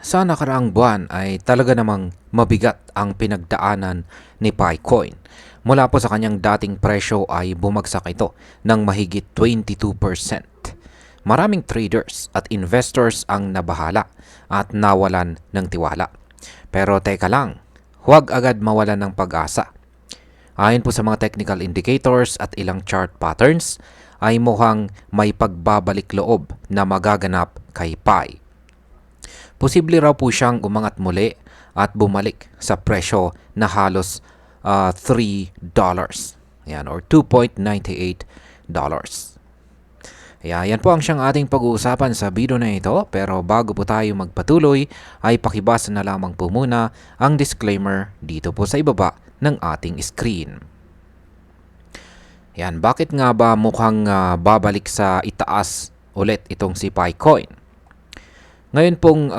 Sa nakaraang buwan ay talaga namang mabigat ang pinagdaanan ni Picoin. Mula po sa kanyang dating presyo ay bumagsak ito ng mahigit 22%. Maraming traders at investors ang nabahala at nawalan ng tiwala. Pero teka lang, huwag agad mawalan ng pag-asa. Ayon po sa mga technical indicators at ilang chart patterns, ay mukhang may pagbabalik loob na magaganap kay Pi. Posible raw po siyang umangat muli at bumalik sa presyo na halos $3. Yan, or $2.98. Yan po ang siyang ating pag-uusapan sa video na ito. Pero bago po tayo magpatuloy, ay pakibasa na lamang po muna ang disclaimer dito po sa ibaba ng ating screen. Yan, bakit nga ba mukhang babalik sa itaas ulit itong si Picoin? Ngayon pong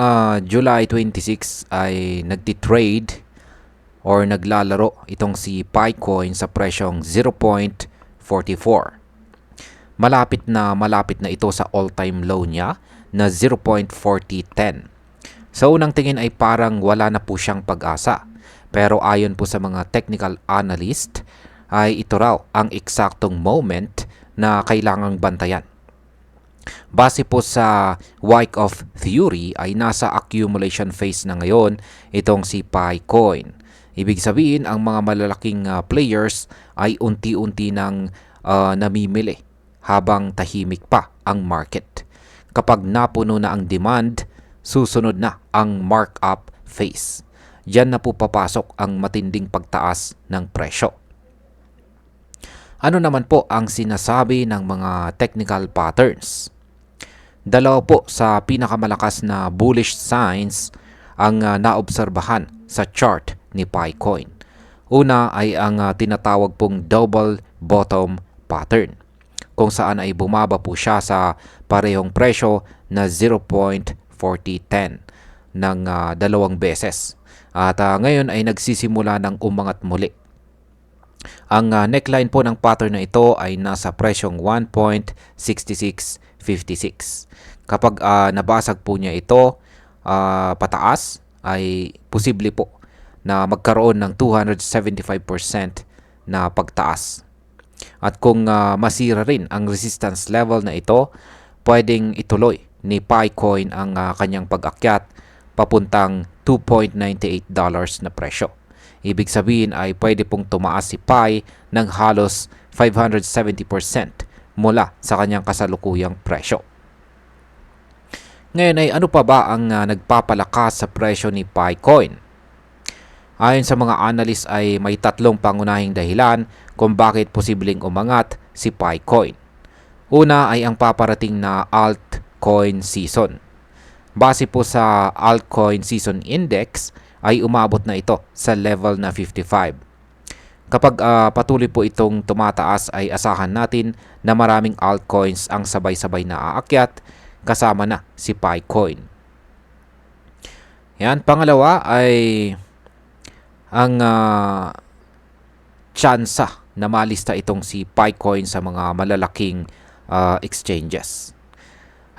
July 26 ay nagtitrade or naglalaro itong si Picoin sa presyong 0.44. Malapit na ito sa all-time low niya na 0.4010. Sa unang tingin ay parang wala na po siyang pag-asa. Pero ayon po sa mga technical analyst ay ito raw ang eksaktong moment na kailangang bantayan. Base po sa Wyckoff theory ay nasa accumulation phase na ngayon itong si Picoin. Ibig sabihin ang mga malalaking players ay unti-unti nang namimili habang tahimik pa ang market. Kapag napuno na ang demand, susunod na ang markup phase. Diyan na po papasok ang matinding pagtaas ng presyo. Ano naman po ang sinasabi ng mga technical patterns? Dalawa po sa pinakamalakas na bullish signs ang naobserbahan sa chart ni Picoin. Una ay ang tinatawag pong double bottom pattern, kung saan ay bumaba po siya sa parehong presyo na 0.4010 ng dalawang beses. At ngayon ay nagsisimula ng umangat muli. Ang neckline po ng pattern na ito ay nasa presyong 1.6656. Kapag nabasag po niya ito pataas, ay posible po na magkaroon ng 275% na pagtaas. At kung masira rin ang resistance level na ito, pwedeng ituloy ni Picoin ang kanyang pag-akyat papuntang $2.98 na presyo. Ibig sabihin ay pwede pong tumaas si Pi ng halos 570% mula sa kanyang kasalukuyang presyo. Ngayon ay ano pa ba ang nagpapalakas sa presyo ni Picoin? Ayon sa mga analyst ay may tatlong pangunahing dahilan kung bakit posibleng umangat si Picoin. Una ay ang paparating na altcoin season. Base po sa altcoin season index ay umabot na ito sa level na 55. Kapag patuloy po itong tumataas ay asahan natin na maraming altcoins ang sabay-sabay na aakyat kasama na si Picoin. Yan, pangalawa ay ang tsansa na malista itong si Picoin sa mga malalaking exchanges.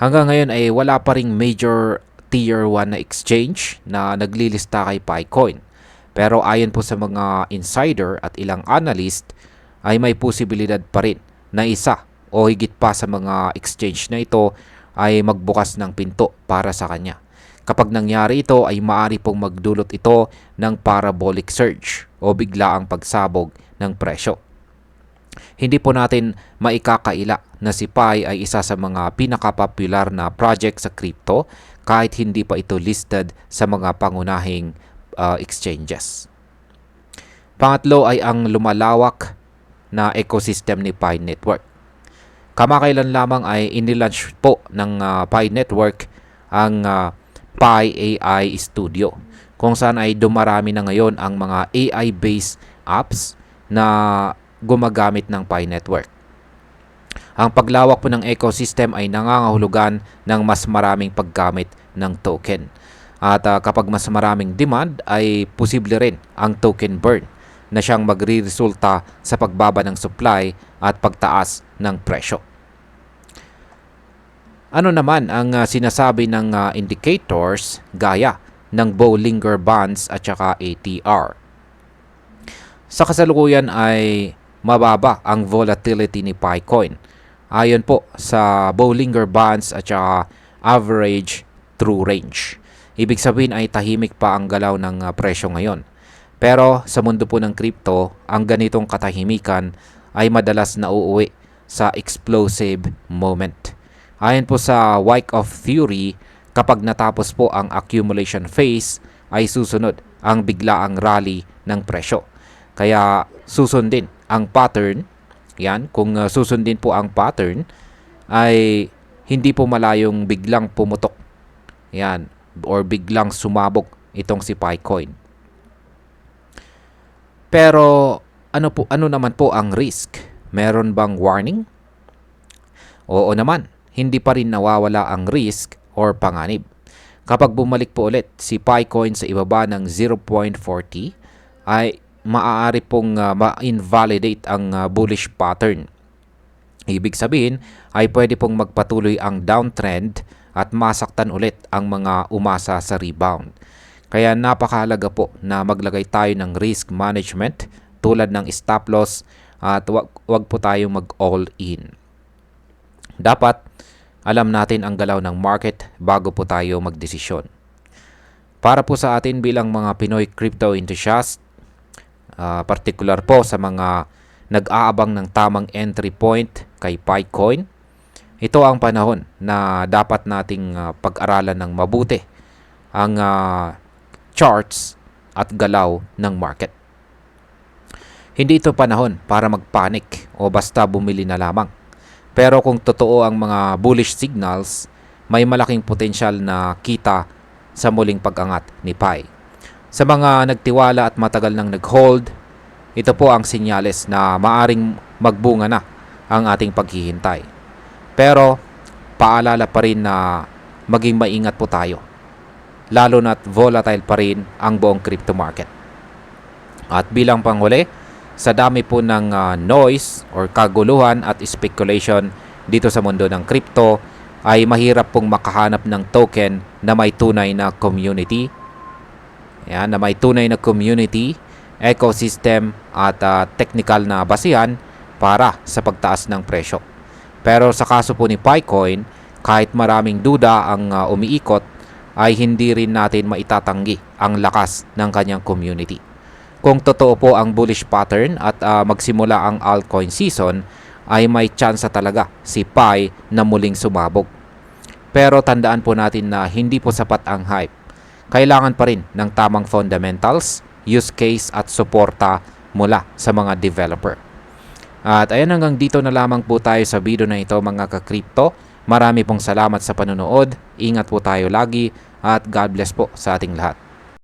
Hanggang ngayon ay wala pa ring major tier 1 na exchange na naglilista kay Picoin. Pero ayon po sa mga insider at ilang analyst ay may posibilidad pa rin na isa o higit pa sa mga exchange na ito ay magbukas ng pinto para sa kanya. Kapag nangyari ito ay maaari pong magdulot ito ng parabolic surge o biglaang pagsabog ng presyo. Hindi po natin maikakaila na si Pi ay isa sa mga pinakapopular na project sa crypto kahit hindi pa ito listed sa mga pangunahing exchanges. Pangatlo ay ang lumalawak na ecosystem ni Pi Network. Kamakailan lamang ay inilaunch po ng Pi Network ang Pi AI Studio, kung saan ay dumarami na ngayon ang mga AI-based apps na gumagamit ng Pi Network. Ang paglawak po ng ecosystem ay nangangahulugan ng mas maraming paggamit ng token. At kapag mas maraming demand ay posible rin ang token burn na siyang magre-resulta sa pagbaba ng supply at pagtaas ng presyo. Ano naman ang sinasabi ng indicators gaya ng Bollinger Bands at saka ATR? Sa kasalukuyan ay mababa ang volatility ni Picoin. Ayon po sa Bollinger Bands at saka average true range. Ibig sabihin ay tahimik pa ang galaw ng presyo ngayon. Pero sa mundo po ng crypto, ang ganitong katahimikan ay madalas nauuwi sa explosive moment. Ayon po sa Wyckoff theory, kapag natapos po ang accumulation phase, ay susunod ang biglaang rally ng presyo. Kaya susundin ang pattern, yan, kung susundin po ang pattern, ay hindi po malayong biglang pumutok, yan, or biglang sumabog itong si Picoin. Pero ano naman po ang risk? Meron bang warning? Oo naman, hindi pa rin nawawala ang risk or panganib. Kapag bumalik po ulit si Picoin sa ibaba ng 0.40 ay maaari pong ma-invalidate ang bullish pattern. Ibig sabihin ay pwede pong magpatuloy ang downtrend at masaktan ulit ang mga umasa sa rebound. Kaya napakahalaga po na maglagay tayo ng risk management tulad ng stop loss at wag po tayong mag-all in. Dapat alam natin ang galaw ng market bago po tayo magdesisyon. Para po sa atin bilang mga Pinoy crypto enthusiast, particular po sa mga nag-aabang ng tamang entry point kay Picoin, ito ang panahon na dapat nating pag-aralan ng mabuti ang charts at galaw ng market. Hindi ito panahon para magpanik o basta bumili na lamang. Pero kung totoo ang mga bullish signals, may malaking potensyal na kita sa muling pag-angat ni Pi. Sa mga nagtiwala at matagal nang nag-hold, ito po ang senyales na maaring magbunga na ang ating paghihintay. Pero paalala pa rin na maging maingat po tayo, lalo na't volatile pa rin ang buong crypto market. At bilang panghuli, sa dami po ng noise or kaguluhan at speculation dito sa mundo ng crypto, ay mahirap pong makahanap ng token na may tunay na community. Yan, na may tunay na community, ecosystem at technical na basihan para sa pagtaas ng presyo. Pero sa kaso po ni Picoin, kahit maraming duda ang umiikot, ay hindi rin natin maitatanggi ang lakas ng kanyang community. Kung totoo po ang bullish pattern at magsimula ang altcoin season, ay may tsansa talaga si Pi na muling sumabog. Pero tandaan po natin na hindi po sapat ang hype. Kailangan pa rin ng tamang fundamentals, use case at suporta mula sa mga developer. At ayan, hanggang dito na lamang po tayo sa video na ito mga ka-crypto. Marami pong salamat sa panonood. Ingat po tayo lagi at God bless po sa ating lahat.